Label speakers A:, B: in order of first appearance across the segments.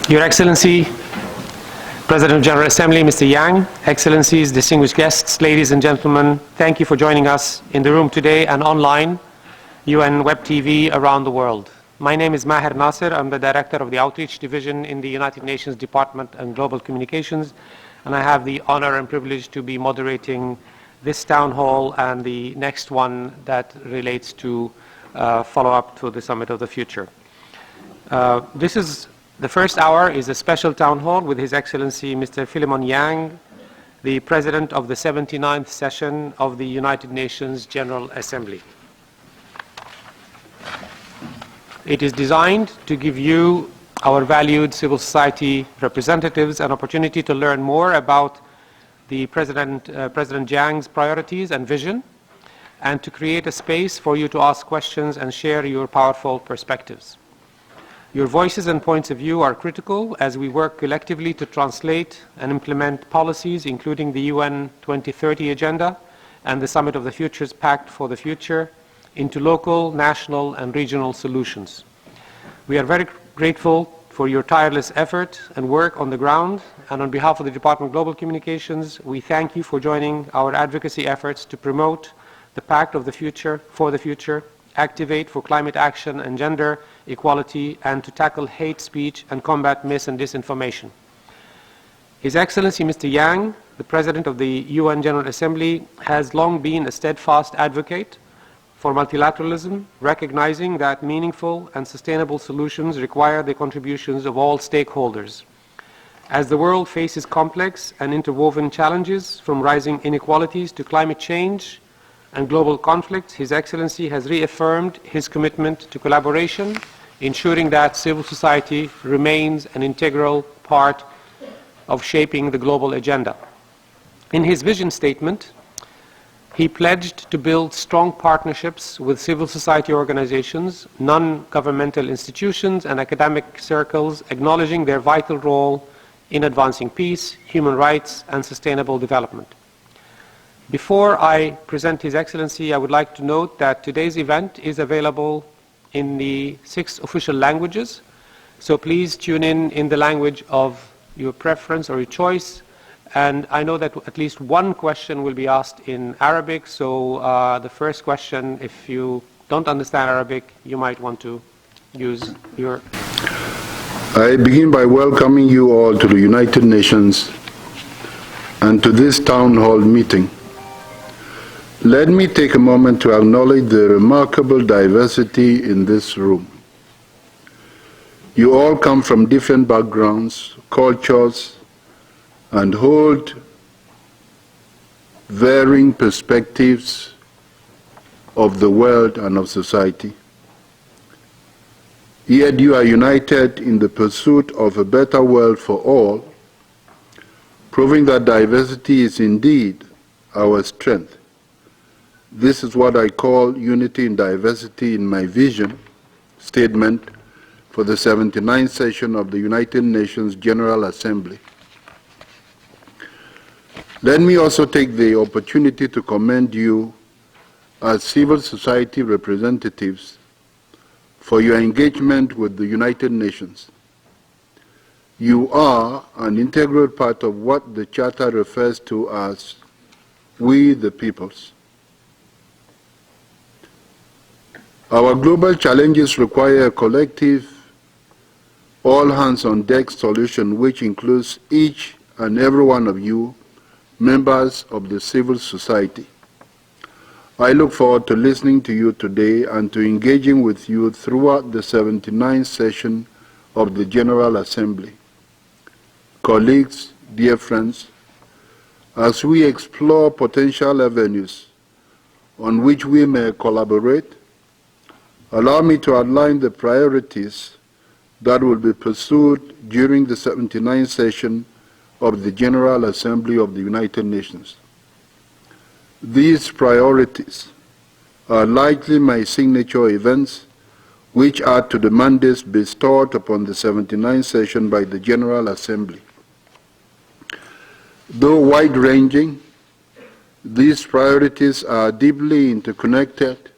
A: Your Excellency, President of General Assembly, Mr. Yang, Excellencies, distinguished guests, ladies and gentlemen, thank you for joining us in the room today and online, UN Web TV around the world. My name is Maher Nasser. I'm the Director of the Outreach Division in the United Nations Department of Global Communications, and I have the honor and privilege to be moderating this town hall and the next one that relates to follow-up to the Summit of the Future. The first hour is a special town hall with His Excellency Mr. Philemon Yang, the President of the 79th session of the United Nations General Assembly. It is designed to give you, our valued civil society representatives, an opportunity to learn more about the President Yang's priorities and vision, and to create a space for you to ask questions and share your powerful perspectives. Your voices and points of view are critical as we work collectively to translate and implement policies, including the UN 2030 Agenda and the Summit of the Future's Pact for the Future, into local, national, and regional solutions. We are very grateful for your tireless effort and work on the ground, and on behalf of the Department of Global Communications, we thank you for joining our advocacy efforts to promote the Pact of the Future for the Future, activate for climate action and gender equality, and to tackle hate speech and combat mis and disinformation. His Excellency Mr. Yang, the President of the UN General Assembly, has long been a steadfast advocate for multilateralism, recognizing that meaningful and sustainable solutions require the contributions of all stakeholders. As the world faces complex and interwoven challenges, from rising inequalities to climate change and global conflict, His Excellency has reaffirmed his commitment to collaboration, ensuring that civil society remains an integral part of shaping the global agenda. In his vision statement, he pledged to build strong partnerships with civil society organizations, non-governmental institutions, and academic circles, acknowledging their vital role in advancing peace, human rights, and sustainable development. Before I present His Excellency, I would like to note that today's event is available in the 6 official languages, so please tune in the language of your preference or your choice. And I know that at least one question will be asked in Arabic, so the first question, if you don't understand Arabic, you might want to use your...
B: I begin by welcoming you all to the United Nations and to this town hall meeting. Let me take a moment to acknowledge the remarkable diversity in this room. You all come from different backgrounds, cultures, and hold varying perspectives of the world and of society. Yet you are united in the pursuit of a better world for all, proving that diversity is indeed our strength. This is what I call unity in diversity in my vision statement for the 79th session of the United Nations General Assembly. Let me also take the opportunity to commend you as civil society representatives for your engagement with the United Nations. You are an integral part of what the Charter refers to as we the peoples. Our global challenges require a collective, all-hands-on-deck solution which includes each and every one of you, members of the civil society. I look forward to listening to you today and to engaging with you throughout the 79th session of the General Assembly. Colleagues, dear friends, as we explore potential avenues on which we may collaborate, allow me to outline the priorities that will be pursued during the 79th session of the General Assembly of the United Nations. These priorities are likely my signature events, which add to the mandates bestowed upon the 79th session by the General Assembly. Though wide-ranging, these priorities are deeply interconnected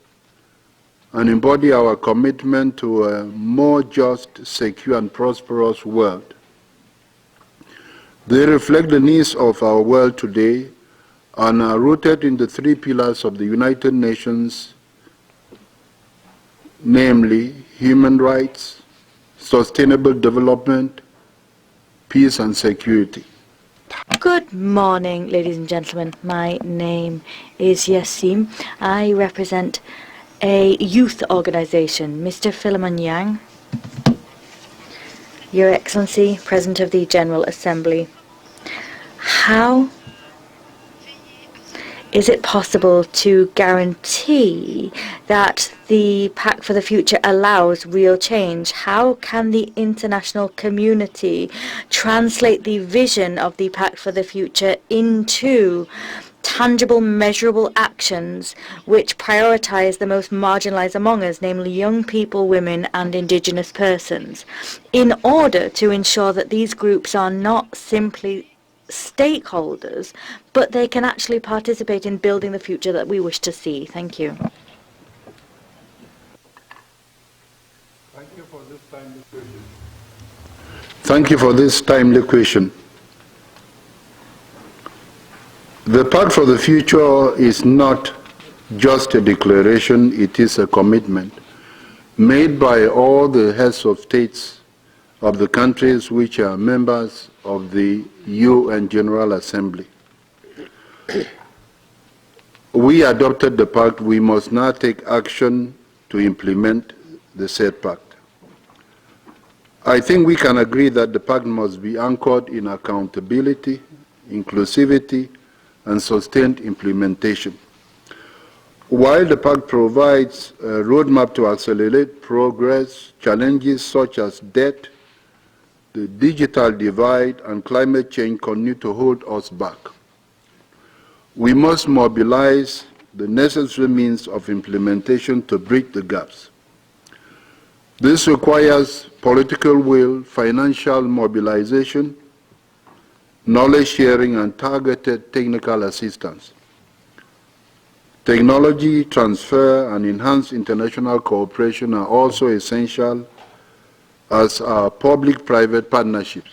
B: and embody our commitment to a more just, secure, and prosperous world. They reflect the needs of our world today and are rooted in the three pillars of the United Nations, namely human rights, sustainable development, peace and security.
C: Good morning, ladies and gentlemen. My name is Yassim. I represent a youth organization, Mr. Philemon Yang. Your Excellency, President of the General Assembly, how is it possible to guarantee that the Pact for the Future allows real change? How can the international community translate the vision of the Pact for the Future into tangible, measurable actions which prioritize the most marginalized among us, namely young people, women, and indigenous persons, in order to ensure that these groups are not simply stakeholders, but they can actually participate in building the future that we wish to see? Thank you.
B: Thank you for this timely question. Thank you for this timely question. The Pact for the Future is not just a declaration, it is a commitment made by all the heads of states of the countries which are members of the UN General Assembly. We adopted the Pact. We must now take action to implement the said Pact. I think we can agree that the Pact must be anchored in accountability, inclusivity, and sustained implementation. While the Pact provides a roadmap to accelerate progress, challenges such as debt, the digital divide, and climate change continue to hold us back. We must mobilize the necessary means of implementation to bridge the gaps. This requires political will, financial mobilization, knowledge sharing, and targeted technical assistance. Technology transfer and enhanced international cooperation are also essential, as are public-private partnerships.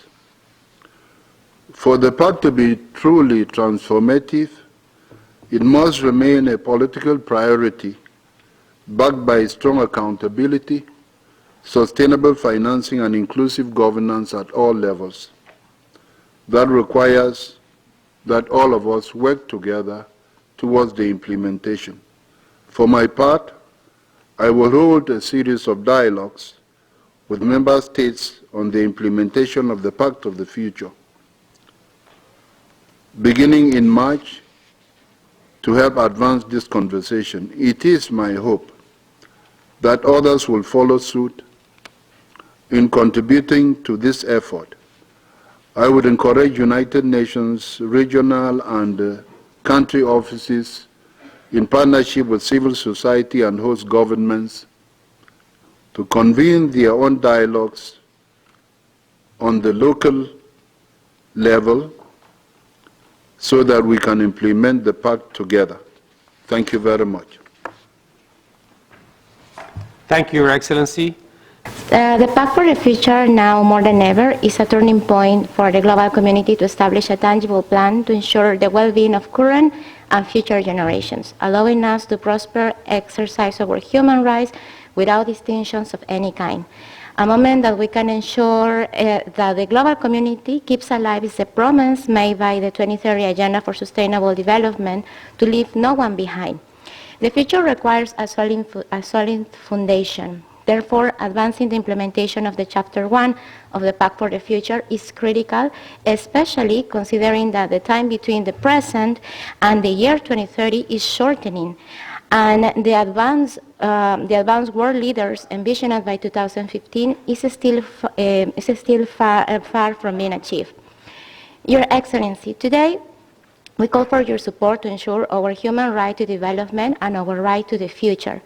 B: For the Pact to be truly transformative, it must remain a political priority, backed by strong accountability, sustainable financing, and inclusive governance at all levels. That requires that all of us work together towards the implementation. For my part, I will hold a series of dialogues with member states on the implementation of the Pact of the Future, beginning in March, to help advance this conversation. It is my hope that others will follow suit in contributing to this effort. I would encourage United Nations regional and country offices, in partnership with civil society and host governments, to convene their own dialogues on the local level so that we can implement the Pact together. Thank you very much.
A: Thank you, Your Excellency.
D: The Pact for the Future, now more than ever, is a turning point for the global community to establish a tangible plan to ensure the well-being of current and future generations, allowing us to prosper, exercise our human rights without distinctions of any kind. A moment that we can ensure that the global community keeps alive is the promise made by the 2030 Agenda for Sustainable Development to leave no one behind. The future requires a solid foundation. Therefore, advancing the implementation of the Chapter 1 of the Pact for the Future is critical, especially considering that the time between the present and the year 2030 is shortening, and the advanced world leaders envisioned by 2015 is still far from being achieved. Your Excellency, today we call for your support to ensure our human right to development and our right to the future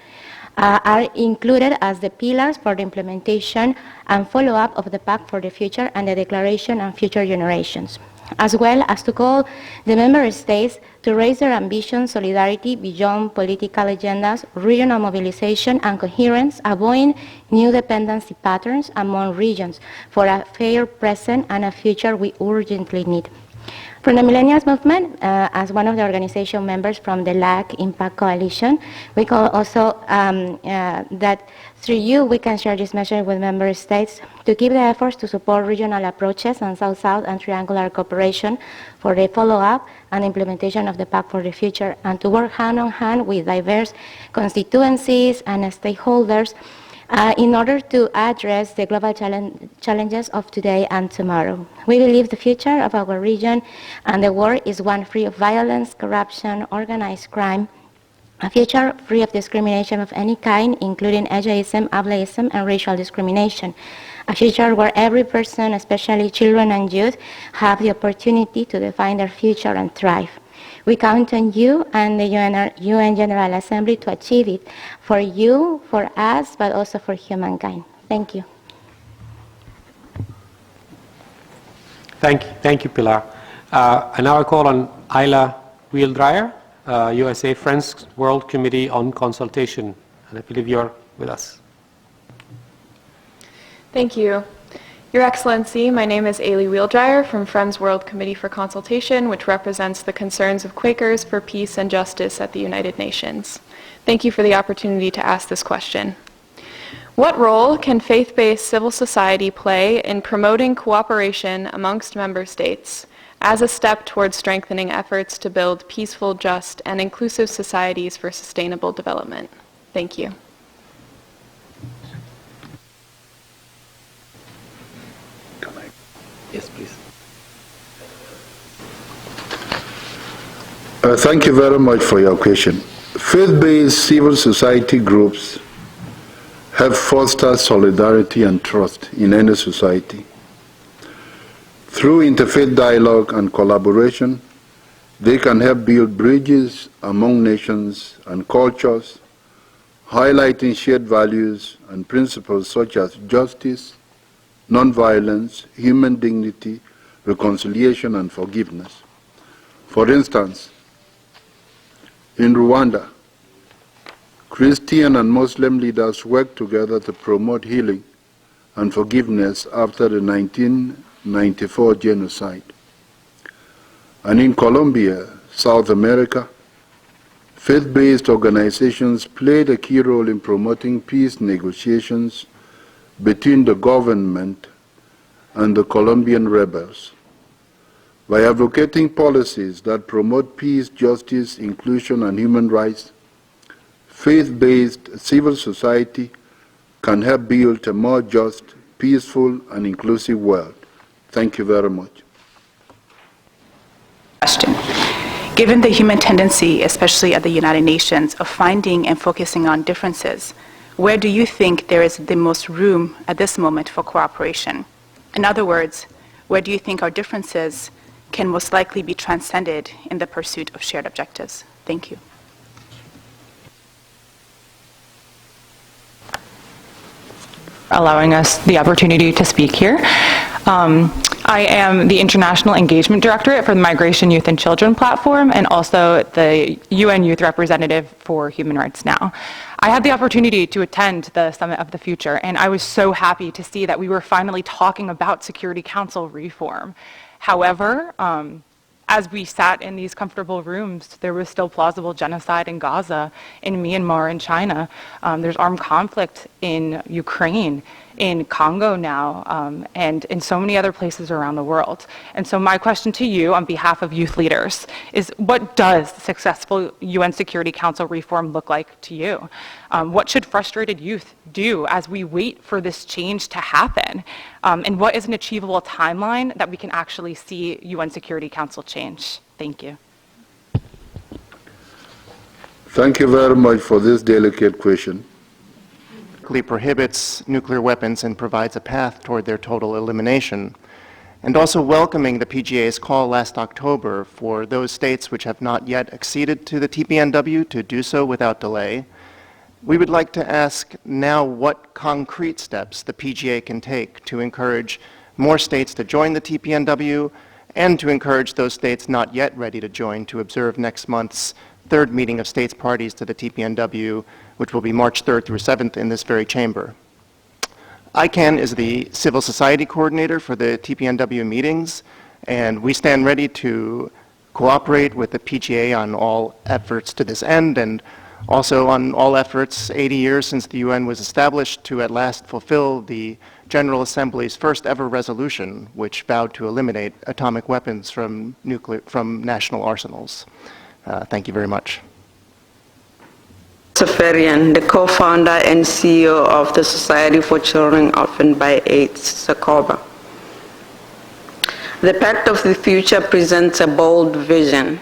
D: are included as the pillars for the implementation and follow-up of the Pact for the Future and the Declaration on Future Generations. as well as to call the member states to raise their ambition, solidarity beyond political agendas, regional mobilization, and coherence, avoiding new dependency patterns among regions for a fair present and a future we urgently need. From the Millennials Movement, as one of the organization members from the LAC Impact Coalition, we call also that through you we can share this message with member states to keep the efforts to support regional approaches and South-South and triangular cooperation for the follow-up and implementation of the Pact for the Future, and to work hand-on-hand with diverse constituencies and stakeholders in order to address the global challenges of today and tomorrow. We believe the future of our region and the world is one free of violence, corruption, organized crime, a future free of discrimination of any kind, including ageism, ableism, and racial discrimination. A future where every person, especially children and youth, have the opportunity to define their future and thrive. We count on you and the UN General Assembly to achieve it, for you, for us, but also for humankind. Thank you.
A: Thank you, Pilar. And now I call on Ayla Wheeldryer, USA Friends World Committee on Consultation. And I believe you're with us.
E: Thank you. Your Excellency, my name is Ailey Wheeldryer from Friends World Committee for Consultation, which represents the concerns of Quakers for peace and justice at the United Nations. Thank you for the opportunity to ask this question. What role can faith-based civil society play in promoting cooperation amongst member states as a step towards strengthening efforts to build peaceful, just, and inclusive societies for sustainable development? Thank you.
A: Yes, please.
B: Thank you very much for your question. Faith-based civil society groups have fostered solidarity and trust in any society. Through interfaith dialogue and collaboration, they can help build bridges among nations and cultures, highlighting shared values and principles such as justice, nonviolence, human dignity, reconciliation, and forgiveness. For instance, in Rwanda, Christian and Muslim leaders worked together to promote healing and forgiveness after the 1994 genocide. And in Colombia, South America, faith-based organizations played a key role in promoting peace negotiations between the government and the Colombian rebels. By advocating policies that promote peace, justice, inclusion, and human rights, faith-based civil society can help build a more just, peaceful, and inclusive world. Thank you very much.
F: Question. Given the human tendency, especially at the United Nations, of finding and focusing on differences, where do you think there is the most room at this moment for cooperation? In other words, where do you think our differences can most likely be transcended in the pursuit of shared objectives? Thank you.
G: Allowing us the opportunity to speak here. I am the International Engagement Directorate for the Migration, Youth and Children Platform, and also the UN Youth Representative for Human Rights Now. I had the opportunity to attend the Summit of the Future, and I was so happy to see that we were finally talking about Security Council reform. However, as we sat in these comfortable rooms, there was still plausible genocide in Gaza, in Myanmar, in China. There's armed conflict in Ukraine, in Congo now, and in so many other places around the world. And so my question to you on behalf of youth leaders is, what does successful UN Security Council reform look like to you? What should frustrated youth do as we wait for this change to happen? And what is an achievable timeline that we can actually see UN Security Council change? Thank you.
B: Thank you very much for this delicate question.
H: Prohibits nuclear weapons and provides a path toward their total elimination, and also welcoming the PGA's call last October for those states which have not yet acceded to the TPNW to do so without delay. We would like to ask now what concrete steps the PGA can take to encourage more states to join the TPNW and to encourage those states not yet ready to join to observe next month's third meeting of states parties to the TPNW, which will be March 3rd through 7th in this very chamber. ICANN is the civil society coordinator for the TPNW meetings, and we stand ready to cooperate with the PGA on all efforts to this end, and also on all efforts 80 years since the UN was established to at last fulfill the General Assembly's first ever resolution, which vowed to eliminate atomic weapons from national arsenals. Thank you very much.
I: Safarian, the co-founder and CEO of the Society for Children Orphaned by AIDS, SACOBA. The Pact of the Future presents a bold vision,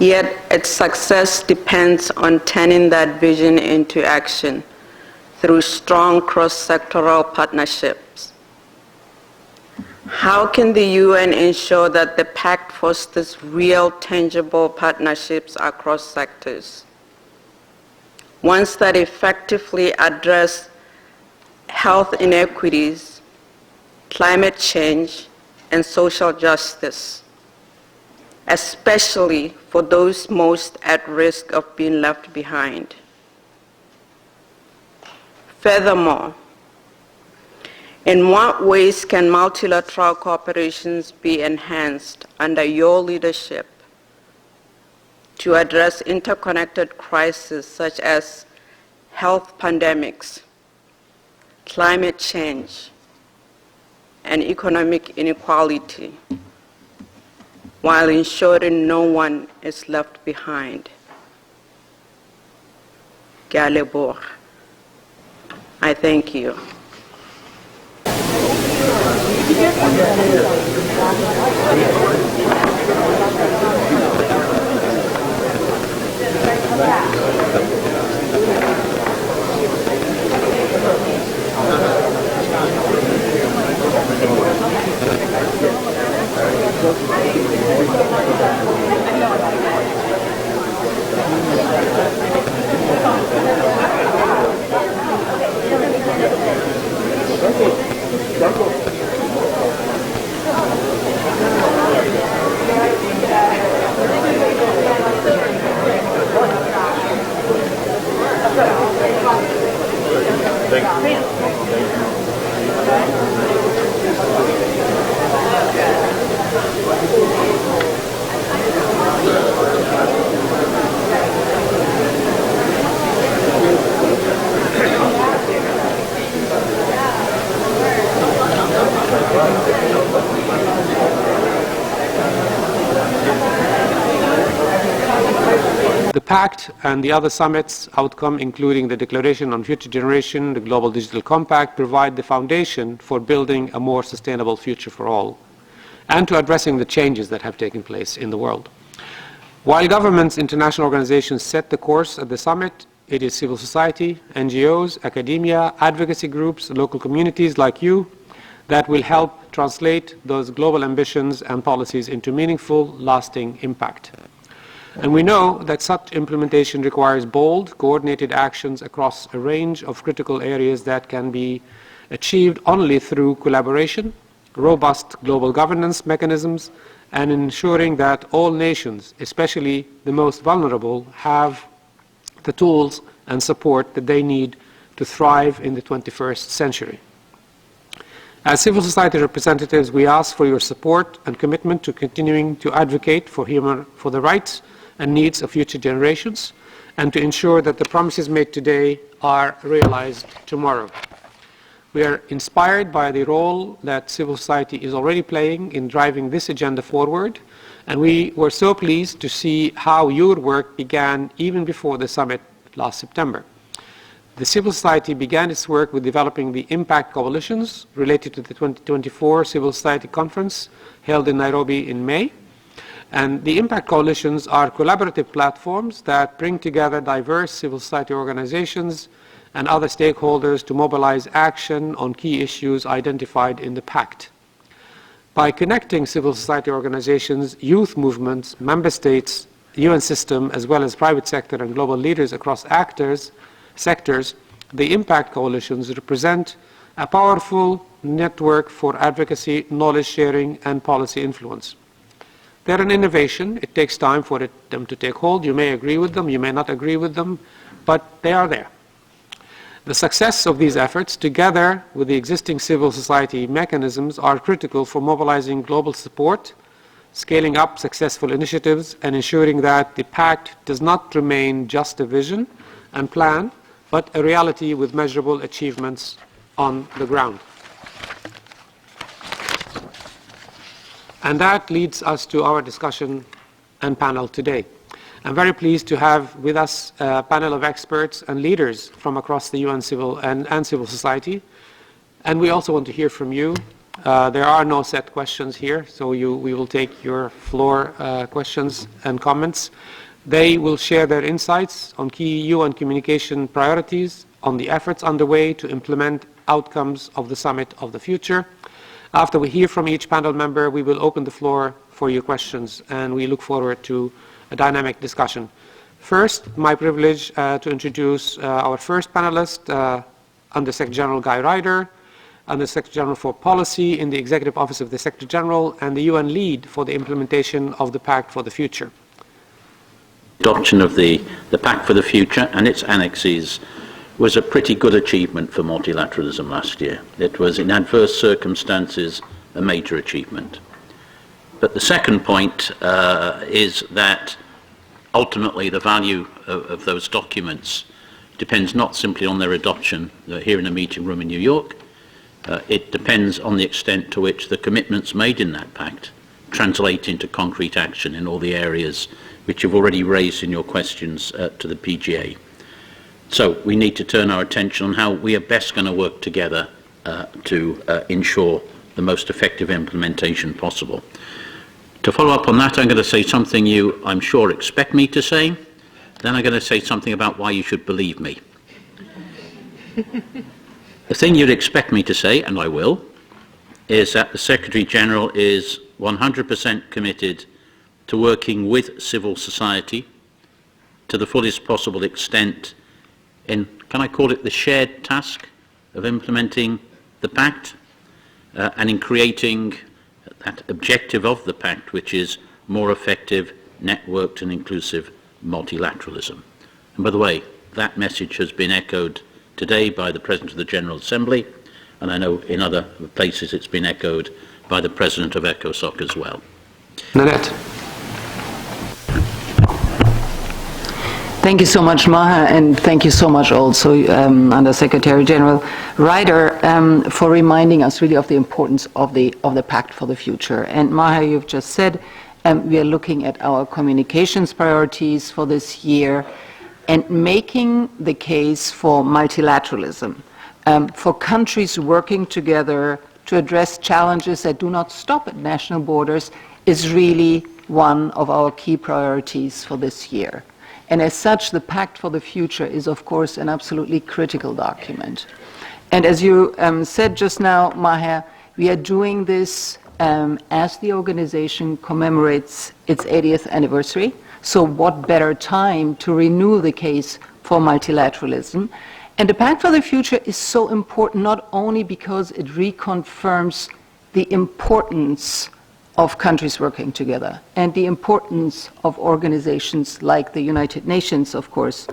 I: yet its success depends on turning that vision into action through strong cross-sectoral partnerships. How can the UN ensure that the Pact fosters real, tangible partnerships across sectors? Ones that effectively address health inequities, climate change, and social justice, especially for those most at risk of being left behind. Furthermore, in what ways can multilateral cooperations be enhanced under your leadership to address interconnected crises such as health pandemics, climate change, and economic inequality, while ensuring no one is left behind? Ke a leboga. I thank you.
A: The Pact and the other summits' outcome, including the Declaration on Future Generation, the Global Digital Compact, provide the foundation for building a more sustainable future for all and to addressing the changes that have taken place in the world. While governments, international organizations set the course at the summit, it is civil society, NGOs, academia, advocacy groups, local communities like you that will help translate those global ambitions and policies into meaningful, lasting impact. And we know that such implementation requires bold, coordinated actions across a range of critical areas that can be achieved only through collaboration, robust global governance mechanisms, and ensuring that all nations, especially the most vulnerable, have the tools and support that they need to thrive in the 21st century. As civil society representatives, we ask for your support and commitment to continuing to advocate for the rights and needs of future generations, and to ensure that the promises made today are realized tomorrow. We are inspired by the role that civil society is already playing in driving this agenda forward, and we were so pleased to see how your work began even before the summit last September. The civil society began its work with developing the impact coalitions related to the 2024 Civil Society Conference held in Nairobi in May. And the impact coalitions are collaborative platforms that bring together diverse civil society organizations and other stakeholders to mobilize action on key issues identified in the Pact. By connecting civil society organizations, youth movements, member states, the UN system, as well as private sector and global leaders across sectors, the impact coalitions represent a powerful network for advocacy, knowledge sharing, and policy influence. They're an innovation. It takes time for them to take hold. You may agree with them, you may not agree with them, but they are there. The success of these efforts, together with the existing civil society mechanisms, are critical for mobilizing global support, scaling up successful initiatives, and ensuring that the Pact does not remain just a vision and plan, but a reality with measurable achievements on the ground. And that leads us to our discussion and panel today. I'm very pleased to have with us a panel of experts and leaders from across the UN civil and civil society. And we also want to hear from you. There are no set questions here, so we will take your floor questions and comments. They will share their insights on key UN communication priorities, on the efforts underway to implement outcomes of the Summit of the Future. After we hear from each panel member, we will open the floor for your questions, and we look forward to a dynamic discussion. First, my privilege to introduce our first panelist, Under Secretary General Guy Ryder, Under Secretary General for Policy in the Executive Office of the Secretary General and the UN lead for the implementation of the Pact for the Future.
J: Adoption of the Pact for the Future and its annexes was a pretty good achievement for multilateralism last year. It was, in adverse circumstances, a major achievement. But the second point is that ultimately the value of those documents depends not simply on their adoption here in a meeting room in New York. It depends on the extent to which the commitments made in that pact translate into concrete action in all the areas which you've already raised in your questions to the PGA. So we need to turn our attention on how we are best going to work together to ensure the most effective implementation possible. To follow up on that, I'm going to say something you, I'm sure, expect me to say. Then I'm going to say something about why you should believe me. The thing you'd expect me to say, and I will, is that the Secretary General is 100% committed to working with civil society to the fullest possible extent in, can I call it, the shared task of implementing the Pact and in creating that objective of the Pact, which is more effective, networked and inclusive multilateralism. And by the way, that message has been echoed today by the President of the General Assembly, and I know in other places it's been echoed by the President of ECOSOC as well.
A: Nanette.
K: Thank you so much, Maha, and thank you so much also, Under Secretary General Ryder, for reminding us really of the importance of the Pact for the Future. And Maha, you've just said we are looking at our communications priorities for this year and making the case for multilateralism, for countries working together to address challenges that do not stop at national borders is really one of our key priorities for this year. And as such, the Pact for the Future is, of course, an absolutely critical document. And as you said just now, Maha, we are doing this as the organization commemorates its 80th anniversary. So what better time to renew the case for multilateralism? And the Pact for the Future is so important not only because it reconfirms the importance of countries working together and the importance of organizations like the United Nations, of course,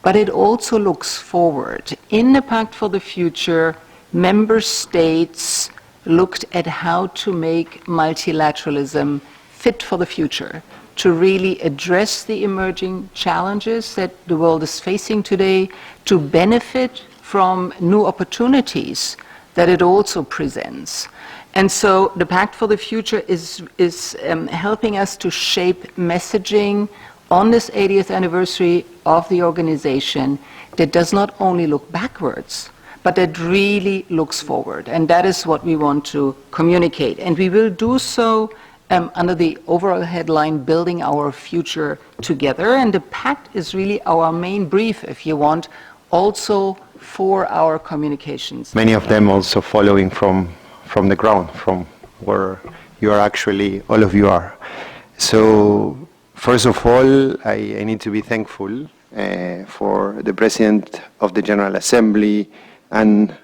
K: but it also looks forward. In the Pact for the Future, member states looked at how to make multilateralism fit for the future, to really address the emerging challenges that the world is facing today, to benefit from new opportunities that it also presents. And so the Pact for the Future is helping us to shape messaging on this 80th anniversary of the organization that does not only look backwards, but that really looks forward. And that is what we want to communicate. And we will do so under the overall headline, Building Our Future Together. And the Pact is really our main brief, if you want, also for our communications.
H: Many of them also following from the ground, from where you are actually, all of you are. So first of all, I need to be thankful for the President of the General Assembly and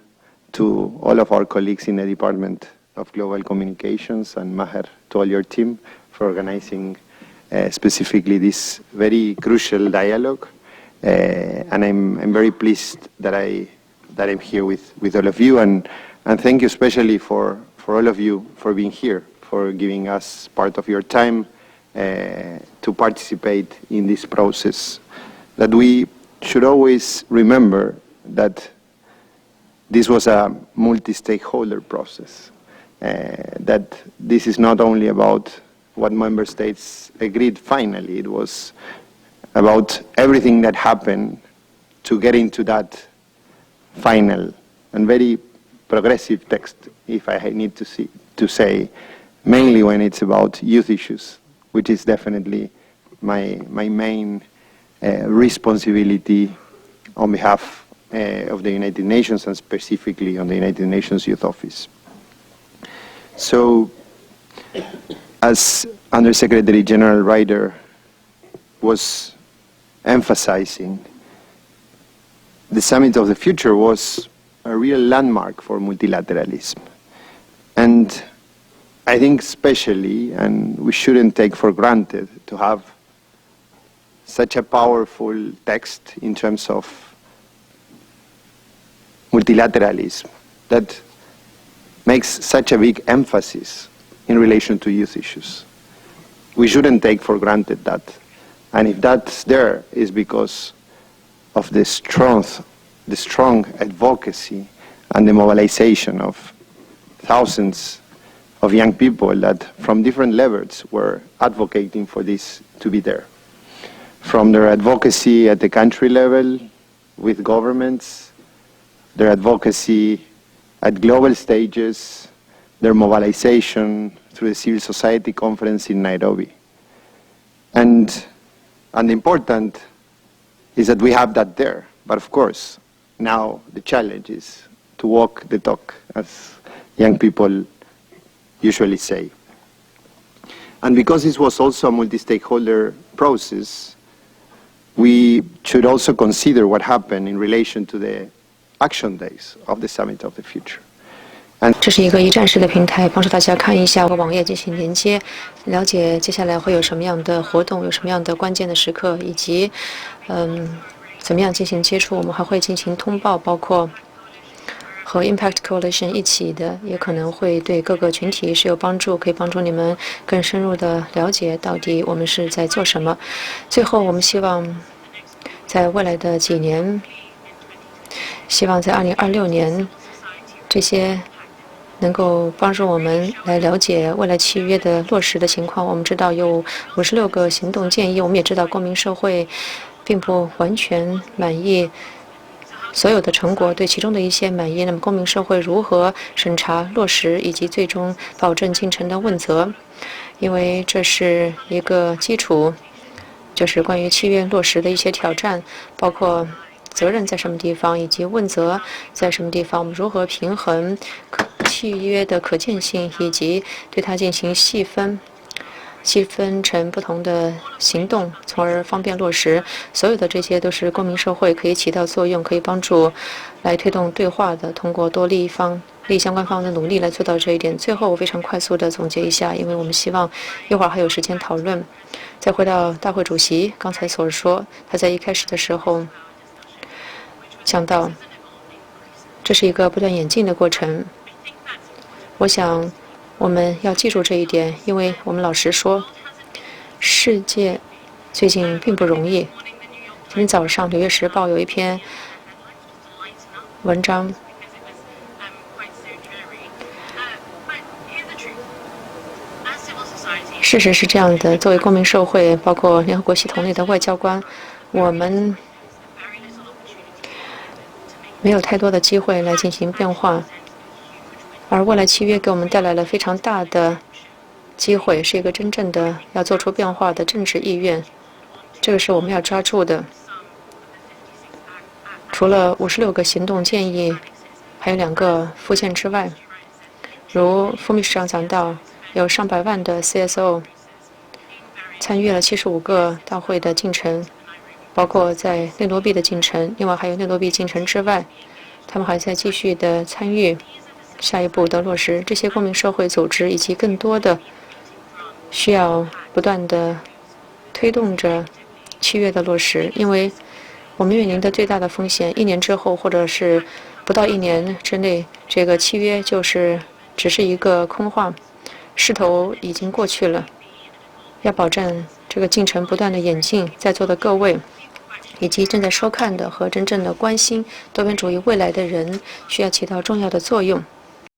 L: to all of our colleagues in the Department of Global Communications and Maher, to all your team for organizing specifically this very crucial dialogue. And I'm very pleased that I'm here with all of you, and thank you especially for all of you for being here, for giving us part of your time to participate in this process. That we should always remember that this was a multi-stakeholder process, that this is not only about what member states agreed finally, it was about everything that happened to get into that final and very progressive text, if I need to say, mainly when it's about youth issues, which is definitely my main responsibility on behalf of the United Nations, and specifically on the United Nations Youth Office. So, as Undersecretary General Ryder was emphasizing, the Summit of the Future was a real landmark for multilateralism. And I think especially, and we shouldn't take for granted, to have such a powerful text in terms of multilateralism that makes such a big emphasis in relation to youth issues. We shouldn't take for granted that. And if that's there, it's because of the strong advocacy and the mobilization of thousands of young people that from different levels were advocating for this to be there. From their advocacy at the country level with governments, their advocacy at global stages, their mobilization through the civil society conference in Nairobi. And important is that we have that there. But of course, now the challenge is to walk the talk, as young people usually say. And because this was also a multi-stakeholder process, we should also consider what happened in relation to the action days of the Summit of the Future.
M: 这是一个一站式的平台，帮助大家看一下网页进行连接，了解接下来会有什么样的活动，有什么样的关键的时刻，以及怎么样进行接触。我们还会进行通报，包括和 Impact Coalition 一起的，也可能会对各个群体是有帮助，可以帮助你们更深入的了解到底我们是在做什么。最后，我们希望在未来的几年，希望在2026年，这些能够帮助我们来了解未来契约的落实的情况。我们知道有56个行动建议，我们也知道公民社会并不完全满意所有的成果，对其中的一些满意。那么公民社会如何审查落实，以及最终保证进程的问责，因为这是一个基础，就是关于契约落实的一些挑战，包括责任在什么地方，以及问责在什么地方，我们如何平衡契约的可见性，以及对它进行细分成不同的行动，从而方便落实。所有的这些都是公民社会可以起到作用，可以帮助来推动对话的，通过多利益相关方的努力来做到这一点。最后，我非常快速的总结一下，因为我们希望一会儿还有时间讨论。再回到大会主席刚才所说，他在一开始的时候讲到，这是一个不断演进的过程。我想我们要记住这一点，因为我们老实说，世界最近并不容易。今天早上《纽约时报》有一篇文章，事实是这样的，作为公民社会，包括联合国系统内的外交官，我们没有太多的机会来进行变化，而未来契约给我们带来了非常大的机会，是一个真正的要做出变化的政治意愿，这个是我们要抓住的。除了56个行动建议，还有2个附件之外，如副秘书长讲到，有上百万的 CSO 参与了75个大会的进程，包括在内罗毕的进程，另外还有内罗毕进程之外，他们还在继续的参与下一步的落实。这些公民社会组织以及更多的需要不断的推动着契约的落实，因为我们面临的最大的风险，1年之后或者是不到1年之内，这个契约只是一个空话，势头已经过去了。要保证这个进程不断的演进，在座的各位以及正在收看的和真正的关心多边主义未来的人，需要起到重要的作用。